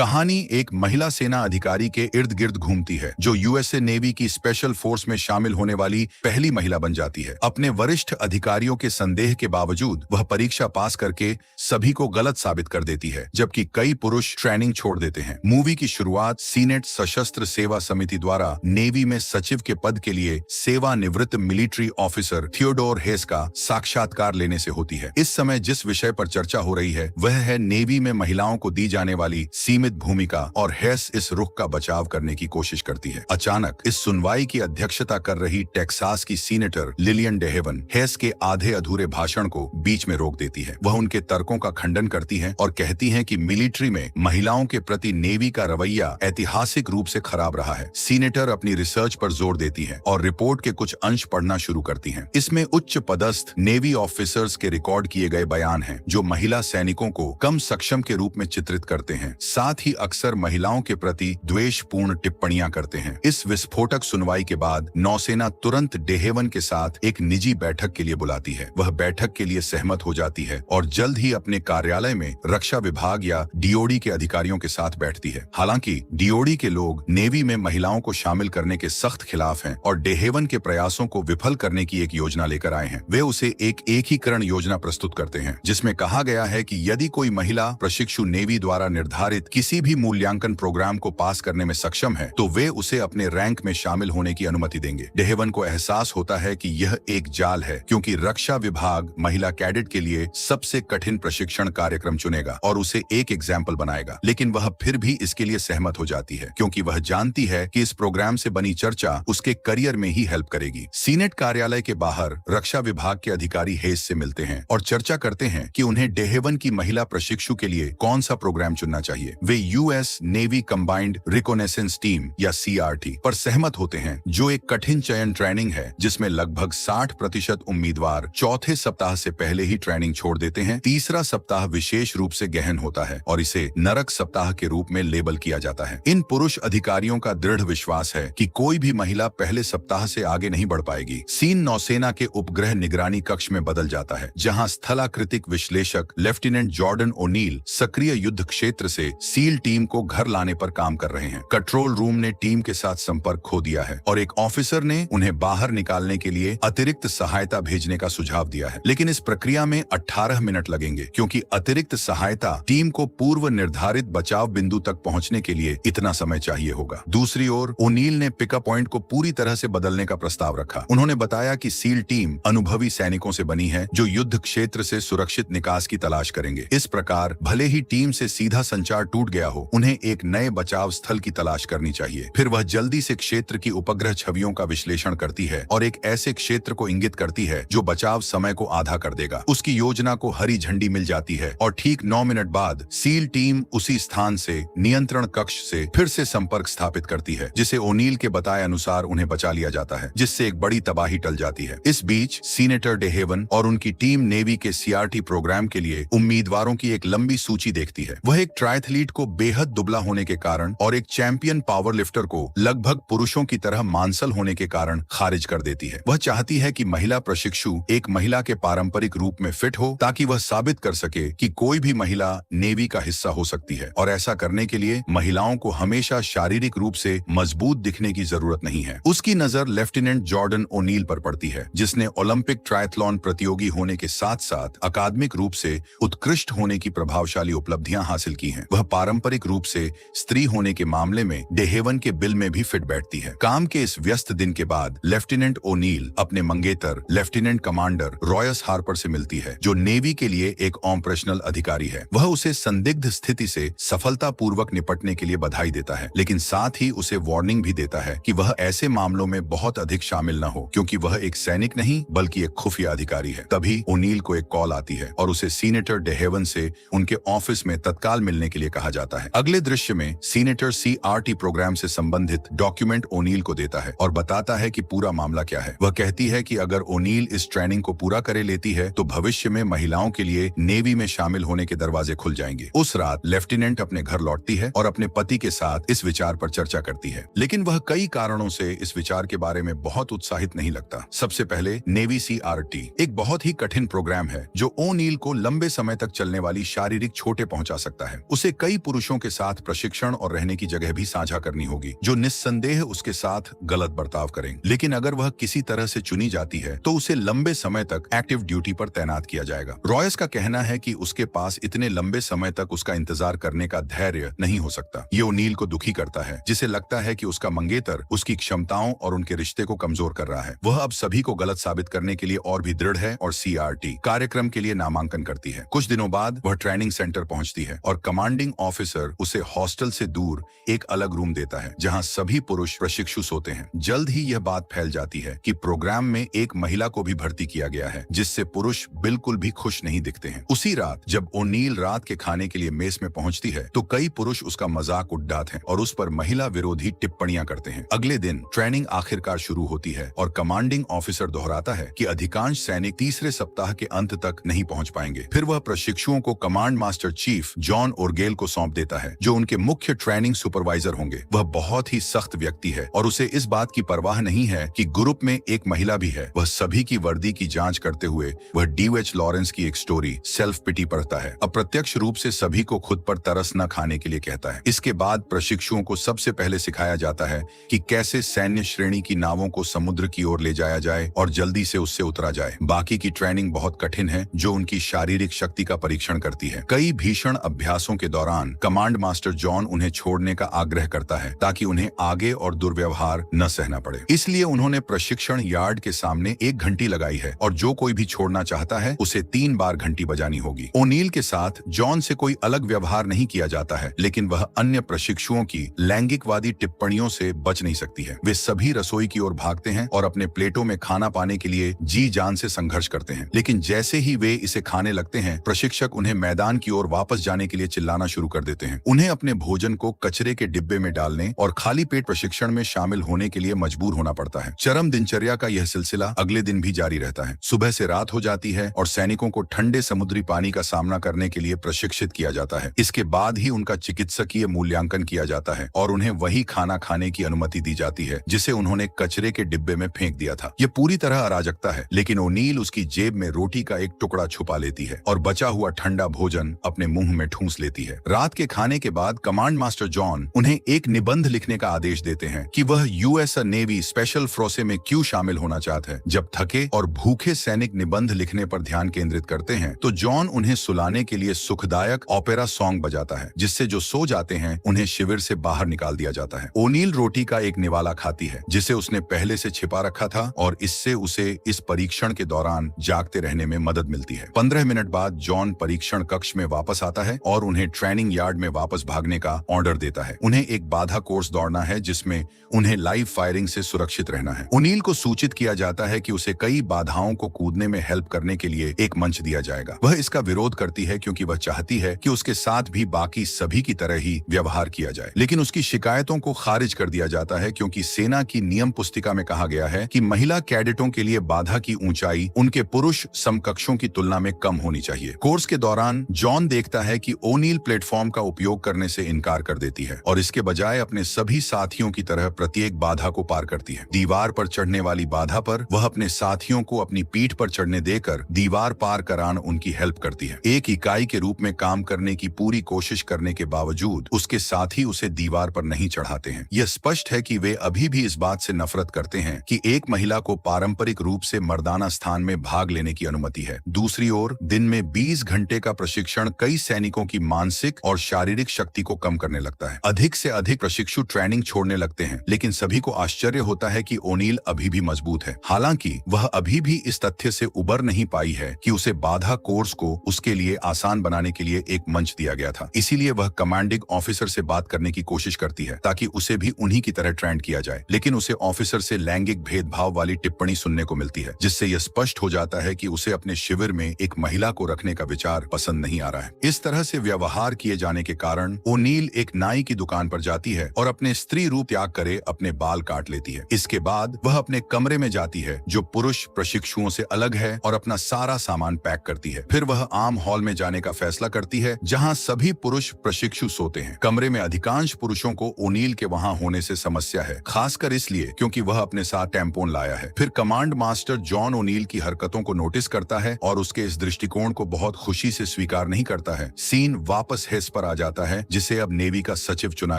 कहानी एक महिला सेना अधिकारी के इर्द गिर्द घूमती है जो यूएसए नेवी की स्पेशल फोर्स में शामिल होने वाली पहली महिला बन जाती है। अपने वरिष्ठ अधिकारियों के संदेह के बावजूद वह परीक्षा पास करके सभी को गलत साबित कर देती है, जबकि कई पुरुष ट्रेनिंग छोड़ देते हैं। मूवी की शुरुआत सीनेट सशस्त्र सेवा समिति द्वारा नेवी में सचिव के पद के लिए सेवानिवृत्त मिलिट्री ऑफिसर थियोडोर हेस का साक्षात्कार लेने से होती है। इस समय जिस विषय पर चर्चा हो रही है वह है नेवी में महिलाओं को दी जाने वाली सीमित भूमिका, और हेस इस रुख का बचाव करने की कोशिश करती है। अचानक इस सुनवाई की अध्यक्षता कर रही टेक्सास की सीनेटर लिलियन डेहेवन हेस के आधे अधूरे भाषण को बीच में रोक देती है। वह उनके तर्कों का खंडन करती है और कहती है कि मिलिट्री में महिलाओं के प्रति नेवी का रवैया ऐतिहासिक रूप से खराब रहा है। सीनेटर अपनी रिसर्च पर जोर देती है और रिपोर्ट के कुछ अंश पढ़ना शुरू करती हैं। इसमें उच्च पदस्थ नेवी ऑफिसर्स के रिकॉर्ड किए गए बयान हैं जो महिला सैनिकों को कम सक्षम के रूप में चित्रित करते हैं, साथ ही अक्सर महिलाओं के प्रति द्वेषपूर्ण टिप्पणियां करते हैं। इस विस्फोटक सुनवाई के बाद नौसेना तुरंत डेहेवन के साथ एक निजी बैठक के लिए बुलाती है। वह बैठक के लिए सहमत हो जाती है और जल्द ही अपने कार्यालय में रक्षा विभाग या डीओडी के अधिकारियों के साथ बैठती है। हालांकि डीओडी के लोग नेवी में महिलाओं को शामिल करने के सख्त खिलाफ हैं और डेहेवन के प्रयासों को विफल करने की एक योजना लेकर आए हैं। वे उसे एक एकीकरण योजना प्रस्तुत करते हैं जिसमें कहा गया है कि यदि कोई महिला प्रशिक्षु नेवी द्वारा निर्धारित किसी भी मूल्यांकन प्रोग्राम को पास करने में सक्षम है तो वे उसे अपने रैंक में शामिल होने की अनुमति देंगे। डेहेवन को एहसास होता है कि यह एक जाल है, क्योंकि रक्षा विभाग महिला कैडेट के लिए सबसे कठिन प्रशिक्षण कार्यक्रम चुनेगा और उसे एक एग्जाम्पल बनाएगा, लेकिन वह फिर भी इसके लिए सहमत हो जाती है क्योंकि वह जानती है कि इस प्रोग्राम से बनी चर्चा उसके करियर में ही हेल्प करेगी। सीनेट कार्यालय के बाहर रक्षा विभाग के अधिकारी हेस से मिलते हैं और चर्चा करते हैं कि उन्हें डेहेवन की महिला प्रशिक्षु के लिए कौन सा प्रोग्राम चुनना चाहिए। वे US navy combined reconnaissance team या सीआरटी पर सहमत होते हैं, जो एक कठिन चयन ट्रेनिंग है जिसमें लगभग 60% उम्मीदवार चौथे सप्ताह से पहले ही ट्रेनिंग छोड़ देते हैं। तीसरा सप्ताह विशेष रूप से गहन होता है और इसे नरक सप्ताह के रूप में लेबल किया जाता है। इन पुरुष अधिकारियों का दृढ़ विश्वास है कि कोई भी महिला पहले सप्ताह से आगे नहीं बढ़ पाएगी। सीन नौसेना के उपग्रह निगरानी कक्ष में बदल जाता है, जहां स्थलाकृतिक विश्लेषक लेफ्टिनेंट जॉर्डन ओनील सक्रिय युद्ध क्षेत्र से सील टीम को घर लाने पर काम कर रहे हैं। कंट्रोल रूम ने टीम के साथ संपर्क खो दिया है और एक ऑफिसर ने उन्हें बाहर निकालने के लिए अतिरिक्त सहायता भेजने का सुझाव दिया है, लेकिन इस प्रक्रिया में 18 मिनट लगेंगे क्योंकि अतिरिक्त सहायता टीम को पूर्व निर्धारित बचाव बिंदु तक पहुंचने के लिए इतना समय चाहिए होगा। दूसरी ओर ओनील ने पिकअप पॉइंट को पूरी तरह से बदलने का प्रस्ताव रखा। उन्होंने बताया कि सील टीम अनुभवी सैनिकों से बनी है जो युद्ध क्षेत्र से सुरक्षित निकास की तलाश करेंगे। इस प्रकार भले ही टीम से सीधा संचार टूट गया हो, उन्हें एक नए बचाव स्थल की तलाश करनी चाहिए। फिर वह जल्दी से क्षेत्र की उपग्रह छवियों का विश्लेषण करती है और एक ऐसे क्षेत्र को इंगित करती है जो बचाव समय को आधा कर देगा। उसकी योजना को हरी झंडी मिल जाती है और ठीक 9 मिनट बाद सील टीम उसी स्थान से नियंत्रण कक्ष से फिर से संपर्क स्थापित करती है, जिसे ओनील के बताए अनुसार उन्हें बचा लिया जाता है, जिससे एक बड़ी तबाही टल जाती है। इस बीच सीनेटर डेहेवन और उनकी टीम नेवी के सीआरटी प्रोग्राम के लिए उम्मीदवारों की एक लंबी सूची देखती है। वह एक ट्रायथलीट को बेहद दुबला होने के कारण और एक चैंपियन पावर लिफ्टर को लगभग पुरुषों की तरह मांसल होने के कारण खारिज कर देती है। वह चाहती है कि महिला प्रशिक्षु एक महिला के पारंपरिक रूप में फिट हो ताकि वह साबित कर सके कि कोई भी महिला नेवी का हिस्सा हो सकती है, और ऐसा करने के लिए महिलाओं को हमेशा शारीरिक रूप से मजबूत दिखने की जरूरत नहीं है। उसकी नजर लेफ्टिनेंट जॉर्डन ओनील पर पड़ती है, जिसने ओलंपिक ट्रायथलॉन प्रतियोगी होने के साथ साथ अकादमिक रूप से उत्कृष्ट होने की प्रभावशाली उपलब्धियां हासिल की हैं। वह पारंपरिक रूप से स्त्री होने के मामले में डेहेवन के बिल में भी फिट बैठती है। काम के इस व्यस्त दिन के बाद लेफ्टिनेंट ओनील अपने मंगेतर लेफ्टिनेंट कमांडर रॉयस हार्पर से मिलती है, जो नेवी के लिए एक ऑपरेशनल अधिकारी है। वह उसे संदिग्ध स्थिति से सफलतापूर्वक निपटने के लिए बधाई देता है, लेकिन साथ ही उसे वार्निंग भी देता है कि वह ऐसे मामलों में बहुत अधिक शामिल न हो, क्योंकि वह एक सैनिक नहीं बल्कि एक खुफिया अधिकारी है। तभी ओनील को एक कॉल आती है और उसे सीनेटर डेहेवन से उनके ऑफिस में तत्काल मिलने के लिए कहा जाता है। अगले दृश्य में सीनेटर सीआरटी प्रोग्राम से संबंधित डॉक्यूमेंट ओनील को देता है और बताता है कि पूरा मामला क्या है। वह कहती है कि अगर ओनील इस ट्रेनिंग को पूरा करे लेती है तो भविष्य में महिलाओं के लिए नेवी में शामिल होने के दरवाजे खुल जाएंगे। उस रात लेफ्टिनेंट अपने घर लौटती है और अपने पति के साथ इस विचार पर चर्चा करती है, लेकिन वह कई कारणों से इस विचार के बारे में बहुत उत्साहित नहीं लगता। सबसे पहले नेवी सीआरटी एक बहुत ही कठिन प्रोग्राम है जो ओनील को लंबे समय तक चलने वाली शारीरिक चोटें पहुंचा सकता है। उसे कई पुरुषों के साथ प्रशिक्षण और रहने की जगह भी साझा करनी होगी जो निस्संदेह उसके साथ गलत बर्ताव करेंगे। लेकिन अगर वह किसी तरह से चुनी जाती है तो उसे लंबे समय तक एक्टिव ड्यूटी पर तैनात किया जाएगा। रॉयस का कहना है कि उसके पास इतने लंबे समय तक उसका इंतजार करने का धैर्य नहीं हो सकता। ये ओनील को दुखी करता है, जिसे लगता है कि उसका मंगेतर उसकी क्षमताओं और उनके रिश्ते को कमजोर कर रहा है। वह अब सभी को गलत साबित करने के लिए और भी दृढ़ है और CRT कार्यक्रम के लिए नामांकन करती है। कुछ दिनों बाद वह ट्रेनिंग सेंटर पहुंचती है और कमांडिंग ऑफिसर उसे हॉस्टल से दूर एक अलग रूम देता है जहां सभी पुरुष प्रशिक्षु सोते हैं। जल्द ही यह बात फैल जाती है कि प्रोग्राम में एक महिला को भी भर्ती किया गया है, जिससे पुरुष बिल्कुल भी खुश नहीं दिखते हैं। उसी रात जब ओनील रात के खाने के लिए मेस में पहुंचती है तो कई पुरुष उसका मजाक उड़ाते हैं और उस पर महिला विरोधी टिप्पणियां करते हैं। अगले दिन ट्रेनिंग आखिरकार शुरू होती है और कमांडिंग ऑफिसर दोहराता है कि अधिकांश सैनिक तीसरे सप्ताह के अंत तक नहीं पहुंच पाएंगे। फिर वह प्रशिक्षुओं को कमांड मास्टर चीफ जॉन ओरगेल को सौंप देता है, जो उनके मुख्य ट्रेनिंग सुपरवाइजर होंगे। वह बहुत ही सख्त व्यक्ति है और उसे इस बात की परवाह नहीं है कि ग्रुप में एक महिला भी है। वह सभी की वर्दी की जांच करते हुए वह DH लॉरेंस की एक स्टोरी सेल्फ पिटी पढ़ता है। अप्रत्यक्ष रूप से सभी को खुद पर तरस न खाने के लिए कहता है। इसके बाद प्रशिक्षुओं को सबसे पहले सिखाया जाता है कि कैसे सैन्य श्रेणी की नावों को समुद्र की ओर ले जाया जाए और जल्दी से उससे उतरा जाए। बाकी की ट्रेनिंग बहुत कठिन है, जो उनकी शारीरिक शक्ति का परीक्षण करती है। कई भीषण अभ्यासों के दौरान कमांड मास्टर जॉन उन्हें छोड़ने का आग्रह करता है ताकि उन्हें आगे और दुर्व्यवहार न सहना पड़े। इसलिए उन्होंने प्रशिक्षण यार्ड के सामने एक घंटी लगाई है और जो कोई भी छोड़ना चाहता है उसे 3 बार घंटी बजानी होगी। ओनील के साथ जॉन से कोई अलग व्यवहार नहीं किया जाता है, लेकिन वह अन्य प्रशिक्षुओं की लैंगिकवादी टिप्पणियों से बच नहीं सकती है। वे सभी रसोई की ओर भागते हैं और अपने प्लेटों में खाना पाने के लिए जी जान से संघर्ष करते हैं। लेकिन जैसे ही वे इसे खाने लगते हैं, प्रशिक्षक उन्हें मैदान की ओर वापस जाने के लिए चिल्लाना शुरू कर देते हैं। उन्हें अपने भोजन को कचरे के डिब्बे में डालने और खाली पेट प्रशिक्षण में शामिल होने के लिए मजबूर होना पड़ता है। चरम दिनचर्या का यह सिलसिला अगले दिन भी जारी रहता है। सुबह से रात हो जाती है और सैनिकों को ठंडे समुद्री पानी का सामना करने के लिए प्रशिक्षित किया जाता है। इसके बाद ही उनका चिकित्सकीय मूल्यांकन किया जाता है और उन्हें वही खाना खाने की अनुमति दी जाती है जिसे उन्होंने कचरे के डिब्बे में फेंक दिया था। यह पूरी तरह अराजकता है, लेकिन ओनील उसकी जेब में रोटी का एक टुकड़ा छुपा लेती है और बचा हुआ ठंडा भोजन अपने मुंह में ठूंस लेती है। रात के खाने के बाद कमांड मास्टर जॉन उन्हें एक निबंध लिखने का आदेश देते हैं कि वह US नेवी स्पेशल फोर्सेस में क्यों शामिल होना चाहते हैं। जब थके और भूखे सैनिक निबंध लिखने पर ध्यान केंद्रित करते हैं तो जॉन उन्हें सुलाने के लिए सुखदायक ओपेरा सॉन्ग बजाता है, जिससे जो सो जाते हैं उन्हें शिविर से बाहर निकाल दिया जाता है। ओनील रोटी का एक निवाला खाती है जिसे उसने पहले से छिपा रखा था और इससे उसे इस परीक्षण के दौरान जागते रहने में मदद मिलती है। 15 मिनट बाद जॉन परीक्षण कक्ष में वापस आता है और उन्हें ट्रेनिंग यार्ड में वापस भागने का ऑर्डर देता है। उन्हें एक बाधा कोर्स दौड़ना है जिसमें उन्हें लाइव फायरिंग से सुरक्षित रहना है। ओनील को सूचित किया जाता है कि उसे कई बाधाओं को कूदने में हेल्प करने के लिए एक मंच दिया जाएगा। वह इसका विरोध करती है क्योंकि वह चाहती है कि उसके साथ भी बाकी सभी की तरह ही व्यवहार किया जाए, लेकिन उसकी शिकायतों को खारिज कर दिया जाता है क्योंकि सेना की नियम पुस्तिका में कहा गया है कि महिला कैडेटों के लिए बाधा की ऊंचाई उनके पुरुष समकक्षों की तुलना में कम होनी चाहिए। कोर्स के दौरान जॉन देखता है कि ओनील प्लेटफॉर्म का उपयोग करने से इनकार कर देती है और इसके बजाय अपने सभी साथियों की तरह प्रत्येक बाधा को पार करती है। दीवार पर चढ़ने वाली बाधा पर वह अपने साथियों को अपनी पीठ पर चढ़ने देकर दीवार पार करान उनकी हेल्प करती है। एक इकाई के रूप में काम करने की पूरी कोशिश करने के बावजूद उसके साथी उसे दीवार पर नहीं चढ़ाते हैं। यह स्पष्ट है कि वे अभी भी इस बात से नफरत करते हैं कि एक महिला को पारंपरिक रूप से मर्दाना स्थान में भाग लेने की अनुमति है। दूसरी ओर दिन में 20 घंटे का प्रशिक्षण कई सैनिकों की मानसिक और शारीरिक शक्ति को कम करने लगता है। अधिक से अधिक प्रशिक्षु ट्रेनिंग छोड़ने लगते हैं, लेकिन सभी को आश्चर्य होता है कि ओनील अभी भी मजबूत है। हालांकि वह अभी भी इस तथ्य से उबर नहीं पाई है कि उसे बाधा कोर्स को उसके लिए आसान बनाने के लिए एक मंच दिया गया था। इसीलिए वह कमांडिंग ऑफिसर से बात करने की कोशिश करती है ताकि उसे भी उन्हीं की तरह ट्रेंड किया जाए, लेकिन उसे ऑफिसर से लैंगिक भेदभाव वाली टिप्पणी सुनने को मिलती है, जिससे यह स्पष्ट हो जाता है कि उसे अपने शिविर में एक महिला को रखने का विचार पसंद नहीं आ रहा है। इस तरह से व्यवहार किए जाने के कारण ओनील एक नाई की दुकान पर जाती है और अपने स्त्री रूप त्याग करे अपने बाल काट लेती है। इसके बाद वह अपने कमरे में जाती है जो पुरुष प्रशिक्षुओं से अलग है और अपना सारा सामान पैक करती है। फिर वह आम हॉल में जाने का फैसला करती है जहां सभी पुरुष प्रशिक्षु सोते हैं। कमरे में अधिकांश पुरुषों को ओनील के वहां होने से समस्या है, खासकर इसलिए क्योंकि वह अपने साथ टैंपोन लाया है। फिर कमांड मास्टर जॉन ओनील की हरकतों को नोटिस करता है और उसके इस दृष्टिकोण को बहुत खुशी से स्वीकार नहीं करता है। सीन वापस हेस पर आ जाता है जिसे अब नेवी का सचिव चुना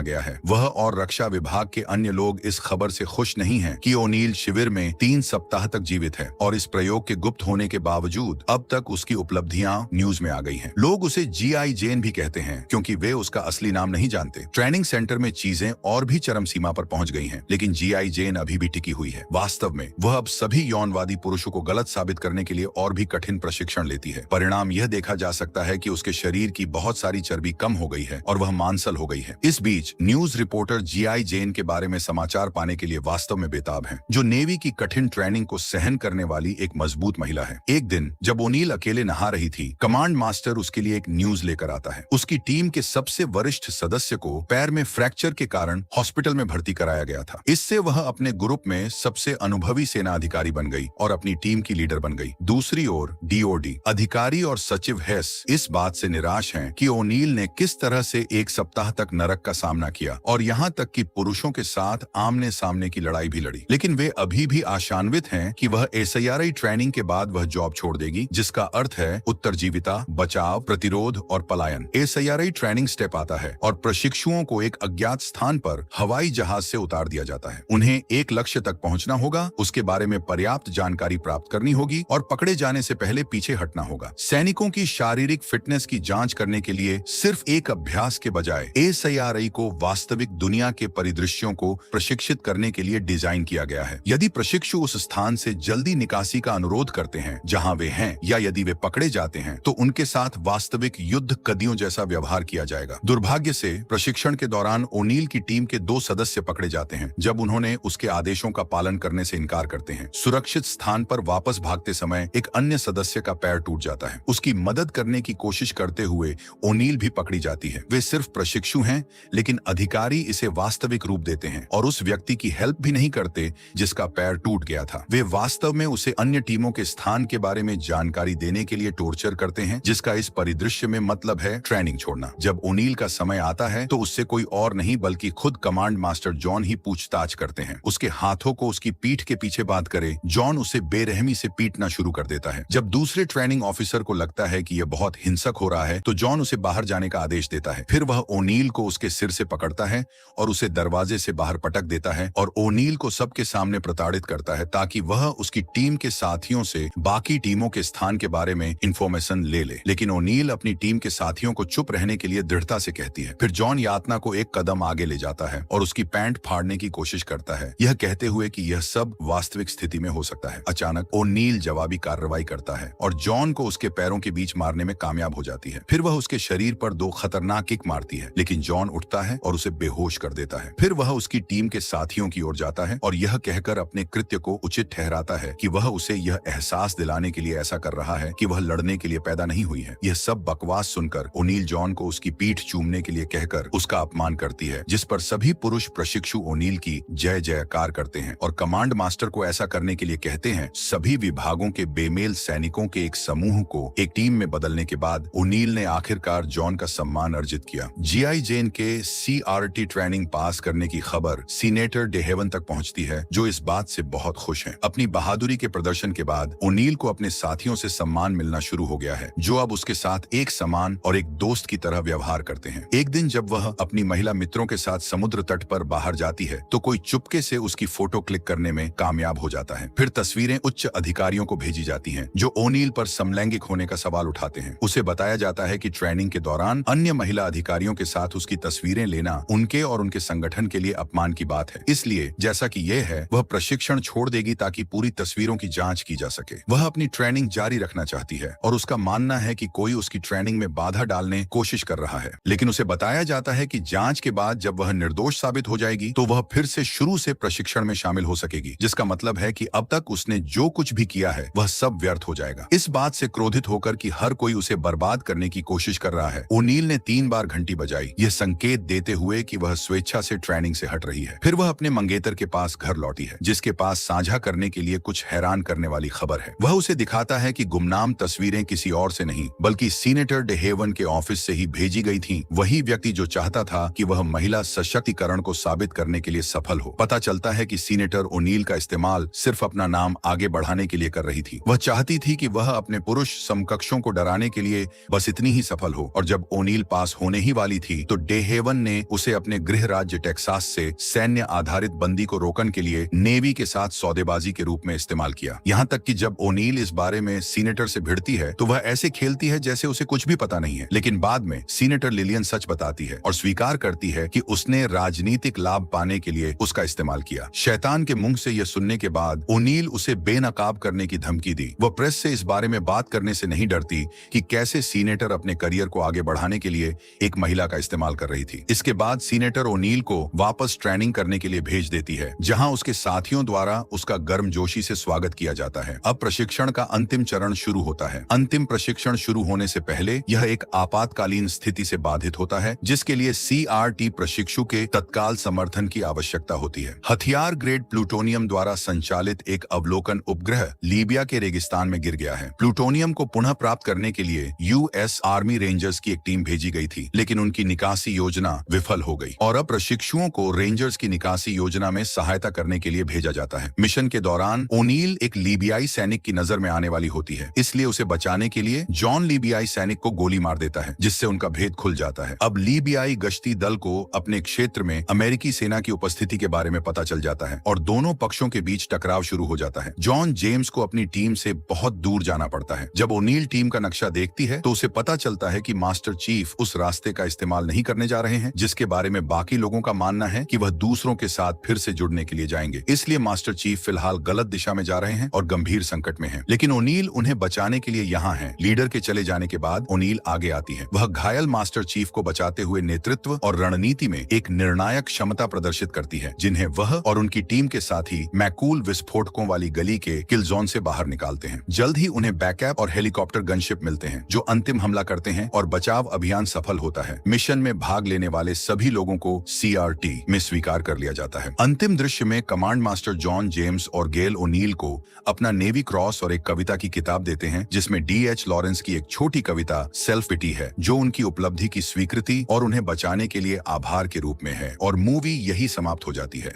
गया है। वह और रक्षा विभाग के अन्य लोग इस खबर से खुश नहीं हैं कि ओनील शिविर में 3 सप्ताह तक जीवित है और इस प्रयोग के गुप्त होने के बावजूद अब तक उसकी उपलब्धियां न्यूज में आ गई हैं। लोग उसे GI जेन भी कहते हैं क्योंकि वे उसका असली नाम नहीं जानते। ट्रेनिंग सेंटर में चीजें और भी चरम सीमा पर पहुंच गई हैं, लेकिन GI जेन अभी भी टिकी हुई है। वास्तव में वह अब सभी यौनवादी पुरुषों को गलत साबित करने के लिए और भी कठिन प्रशिक्षण लेती है। परिणाम यह देखा जा सकता है कि उसके शरीर की बहुत सारी चर्बी कम हो गई है और वह मांसल हो गई है। इस बीच न्यूज रिपोर्टर GI जेन के बारे में समाचार पाने के लिए वास्तव में बेताब हैं, जो नेवी की कठिन ट्रेनिंग को सहन करने वाली एक मजबूत महिला है। एक दिन जब ओनील अकेले नहा रही थी, कमांड मास्टर उसके लिए एक न्यूज लेकर आता है। उसकी टीम के सबसे वरिष्ठ सदस्य को पैर में फ्रैक्चर के कारण हॉस्पिटल में भर्ती कराया गया था। इससे वह अपने ग्रुप में सबसे अनुभवी सेना अधिकारी बन गई और अपनी टीम की लीडर बन गई। दूसरी ओर DOD अधिकारी और सचिव हेस इस बात से निराश हैं कि ओनील ने किस तरह से एक सप्ताह तक नरक का सामना किया और यहाँ तक कि पुरुषों के साथ आमने सामने की लड़ाई भी लड़ी। लेकिन वे अभी भी आशान्वित हैं कि वह SIRI ट्रेनिंग के बाद वह जॉब छोड़ देगी, जिसका अर्थ है उत्तरजीविता, बचाव, प्रतिरोध और पलायन। SIRI ट्रेनिंग स्टेप आता है और प्रशिक्षुओं को एक अज्ञात स्थान पर हवाई जहाज से उतार दिया जाता है। उन्हें एक लक्ष्य तक पहुंचना होगा, उसके बारे में पर्याप्त जानकारी प्राप्त करनी होगी और पकड़े जाने से पहले पीछे हटना होगा। सैनिकों की शारीरिक फिटनेस की जांच करने के लिए सिर्फ एक अभ्यास के बजाय SIRI को वास्तविक दुनिया के परिदृश्यों को प्रशिक्षित करने के लिए डिजाइन किया गया है। यदि प्रशिक्षु उस स्थान से जल्दी निकासी का अनुरोध करते हैं जहां वे हैं, या यदि वे पकड़े जाते हैं तो उनके साथ वास्तविक युद्ध कदियों जैसा व्यवहार किया जाएगा। दुर्भाग्य से प्रशिक्षण के दौरान ओनील की टीम के 2 सदस्य पकड़े जाते हैं जब उन्होंने उसके आदेशों का पालन करने से इनकार करते हैं। सुरक्षित स्थान पर वापस भागते समय एक अन्य सदस्य का पैर टूट जाता है। उसकी मदद करने की कोशिश करते हुए ओनील भी पकड़ी जाती है। वे सिर्फ प्रशिक्षु हैं, लेकिन अधिकारी इसे वास्तविक रूप देते हैं और उस व्यक्ति की हेल्प भी नहीं करते जिसका पैर टूट गया था। वे वास्तव में उसे अन्य टीमों के स्थान के बारे में जानकारी देने के लिए टॉर्चर करते हैं, जिसका इस परिदृश्य में मतलब है ट्रेनिंग छोड़ना। जब ओनील का समय आता है तो उससे कोई और नहीं बल्कि खुद कमांड मास्टर जॉन ही पूछताछ करते हैं। उसके हाथों को उसकी पीठ के पीछे बांध कर जॉन उसे बेरहमी से पीटना शुरू कर देता है। जब दूसरे ट्रेनिंग ऑफिसर को लगता है कि यह बहुत हिंसक हो रहा है तो जॉन उसे बाहर जाने का आदेश देता है। फिर वह ओनील को उसके सिर से पकड़ता है और उसे दरवाजे से बाहर पटक देता है और ओनील को सबके सामने प्रताड़ित करता है ताकि वह उसकी टीम के साथियों से बाकी टीमों के स्थान के बारे में इंफॉर्मेशन ले ले। लेकिन ओनील अपनी टीम के साथियों को चुप रहने के लिए दृढ़ता से कहती है। फिर जॉन यातना को एक कदम आगे ले जाता है और उसकी पैंट फाड़ने की कोशिश करता है, यह कहते हुए कि यह सब वास्तविक स्थिति में हो सकता है। अचानक ओनील जवाबी कार्रवाई करता है और जॉन को उसके पैरों के बीच मारने में कामयाब हो जाती है। फिर वह उसके शरीर पर 2 खतरनाक किक मारती है, लेकिन जॉन उठता है और उसे बेहोश कर देता है। फिर वह उसकी टीम के साथियों की ओर जाता है और यह कहकर अपने कृत्य को उचित ठहराता है कि वह उसे यह एहसास दिलाने के लिए ऐसा कर रहा है कि वह लड़ने के लिए पैदा नहीं हुई है। यह सब बकवास सुनकर ओनील जॉन को उसकी पीठ चूमने के लिए कहकर उसका अपमान करती है, जिस पर सभी पुरुष प्रशिक्षु ओनील की जय जयकार करते हैं और कमांड मास्टर को ऐसा करने के लिए कहते हैं। सभी विभागों के बेमेल सैनिकों के एक समूह को एक टीम में बदलने के बाद ओनील ने आखिरकार जॉन का सम्मान अर्जित किया। GI जेन के CRT ट्रेनिंग पास करने की खबर सीनेटर डेहेवन तक पहुंचती है, जो इस बात से बहुत खुश हैं। अपनी बहादुरी के प्रदर्शन के बाद ओनील को अपने साथियों से सम्मान मिलना शुरू हो गया है, जो अब उसके साथ एक समान और एक दोस्त की तरह व्यवहार करते हैं। एक दिन जब वह अपनी महिला मित्रों के साथ समुद्र तट पर बाहर जाती है तो कोई चुपके से उसकी फोटो क्लिक करने में कामयाब हो जाता है। फिर तस्वीरें उच्च अधिकारियों को भेजी जाती हैं, जो ओनील पर समलैंगिक होने का सवाल उठाते हैं। उसे बताया जाता है कि ट्रेनिंग के दौरान अन्य महिला अधिकारियों के साथ उसकी तस्वीरें लेना उनके और उनके संगठन के लिए अपमान की बात है। इसलिए जैसा कि यह है, वह प्रशिक्षण छोड़ देगी ताकि पूरी तस्वीरों की जांच की जा सके। वह अपनी ट्रेनिंग जारी रखना चाहती है और उसका मानना है कि कोई उसकी ट्रेनिंग में बाधा डालने कोशिश कर रहा है, लेकिन उसे बताया जाता है कि जांच के बाद जब वह निर्दोष साबित हो जाएगी तो वह फिर से शुरू से प्रशिक्षण में शामिल हो सकेगी, जिसका मतलब है कि अब तक उसने जो कुछ भी किया है वह सब व्यर्थ हो जाएगा। इस बात से क्रोधित होकर कि हर कोई उसे बर्बाद करने की कोशिश कर रहा है, ओनील ने 3 बार घंटी बजाई, यह संकेत देते हुए कि वह स्वेच्छा से ट्रेनिंग से हट रही है। फिर वह अपने मंगेतर के पास घर लौटी है, जिसके पास साझा करने के लिए कुछ हैरान करने वाली खबर है। वह उसे दिखाता है कि गुमनाम तस्वीरें किसी और से नहीं बल्कि सीनेटर डेहेवन के ऑफिस से ही भेजी गई थी। वही व्यक्ति जो चाहता था कि वह महिला सशक्तिकरण को साबित करने के लिए सफल हो। पता चलता है कि सीनेटर ओनील का इस्तेमाल सिर्फ अपना नाम आगे बढ़ाने के लिए कर रही थी। वह चाहती थी कि वह अपने पुरुष समकक्षों को डराने के लिए बस इतनी ही सफल हो, और जब ओनील पास होने ही वाली थी तो डे हेवन ने उसे अपने गृह राज्य टेक्सास से सैन्य आधारित बंदी को रोकने के लिए नेवी के साथ सौदेबाजी के रूप में इस्तेमाल किया। यहाँ तक कि जब ओनील इस बारे में सीनेटर से भिड़ती है तो वह ऐसे खेलती है जैसे उसे कुछ भी पता नहीं है, लेकिन बाद में सीनेटर लिलियन सच बताती है और स्वीकार करती है कि उसने राजनीतिक लाभ पाने के लिए उसका इस्तेमाल किया। शैतान के मुंह से यह सुनने के बाद ओनील उसे बेनकाब करने की धमकी दी। वह प्रेस से इस बारे में बात करने से नहीं डरती कि कैसे सीनेटर अपने करियर को आगे बढ़ाने के लिए एक महिला का इस्तेमाल कर रही थी। इसके बाद सीनेटर ओनील को वापस ट्रेनिंग करने के लिए भेज देती है, जहां उसके साथियों द्वारा उसका गर्मजोशी से स्वागत किया जाता है। अब प्रशिक्षण का अंतिम चरण शुरू होता है। अंतिम प्रशिक्षण शुरू होने से पहले यह एक आपातकालीन स्थिति से बाधित होता है, जिसके लिए CRT प्रशिक्षु के तत्काल समर्थन की आवश्यकता होती है। हथियार ग्रेड प्लूटोनियम द्वारा संचालित एक अवलोकन उपग्रह लीबिया के रेगिस्तान में गिर गया है। प्लूटोनियम को पुनः प्राप्त करने के लिए US आर्मी रेंजर्स की एक टीम भेजी गई थी, लेकिन उनकी निकासी योजना विफल हो गई और अब प्रशिक्षुओं को रेंजर्स की निकासी योजना में सहायता करने के लिए भेजा जाता है। मिशन के दौरान ओनील एक लीबियाई सैनिक की नजर में आने वाली होती है, इसलिए उसे बचाने के लिए जॉन लीबियाई सैनिक को गोली मार देता है, जिससे उनका भेद खुल जाता है। अब लीबियाई गश्ती दल को अपने क्षेत्र में अमेरिकी सेना की उपस्थिति के बारे में पता चल जाता है और दोनों पक्षों के बीच टकराव शुरू हो जाता है। जॉन जेम्स को अपनी टीम से बहुत दूर जाना पड़ता है। जब ओनील टीम का नक्शा देखती है तो उसे पता चलता है कि मास्टर चीफ उस रास्ते का इस्तेमाल नहीं करने जा रहे हैं जिसके बारे में बाकी लोगों का मानना है कि वह दूसरों के साथ फिर से जुड़ने के लिए जाएंगे। इसलिए मास्टर चीफ फिलहाल गलत दिशा में जा रहे हैं और गंभीर संकट में हैं। लेकिन ओनील उन्हें बचाने के लिए यहाँ है। लीडर के चले जाने के बाद ओनील आगे आती है। वह घायल मास्टर चीफ को बचाते हुए नेतृत्व और रणनीति में एक निर्णायक क्षमता प्रदर्शित करती है, जिन्हें वह और उनकी टीम के साथी मैकूल विस्फोटकों वाली गली के किल जोन से बाहर निकालते हैं। जल्द ही उन्हें बैकअप और हेलीकॉप्टर गनशिप मिलते हैं जो अंतिम हमला करते हैं और बचाव अभियान सफल होता है। मिशन में भाग लेने वाले सभी लोगों को CRT में स्वीकार कर लिया जाता है। अंतिम दृश्य में कमांड मास्टर जॉन जेम्स और गेल ओनील को अपना नेवी क्रॉस और एक कविता की किताब देते हैं, जिसमें DH लॉरेंस की एक छोटी कविता सेल्फ पिटी है, जो उनकी उपलब्धि की स्वीकृति और उन्हें बचाने के लिए आभार के रूप में है। और मूवी यही समाप्त हो जाती है।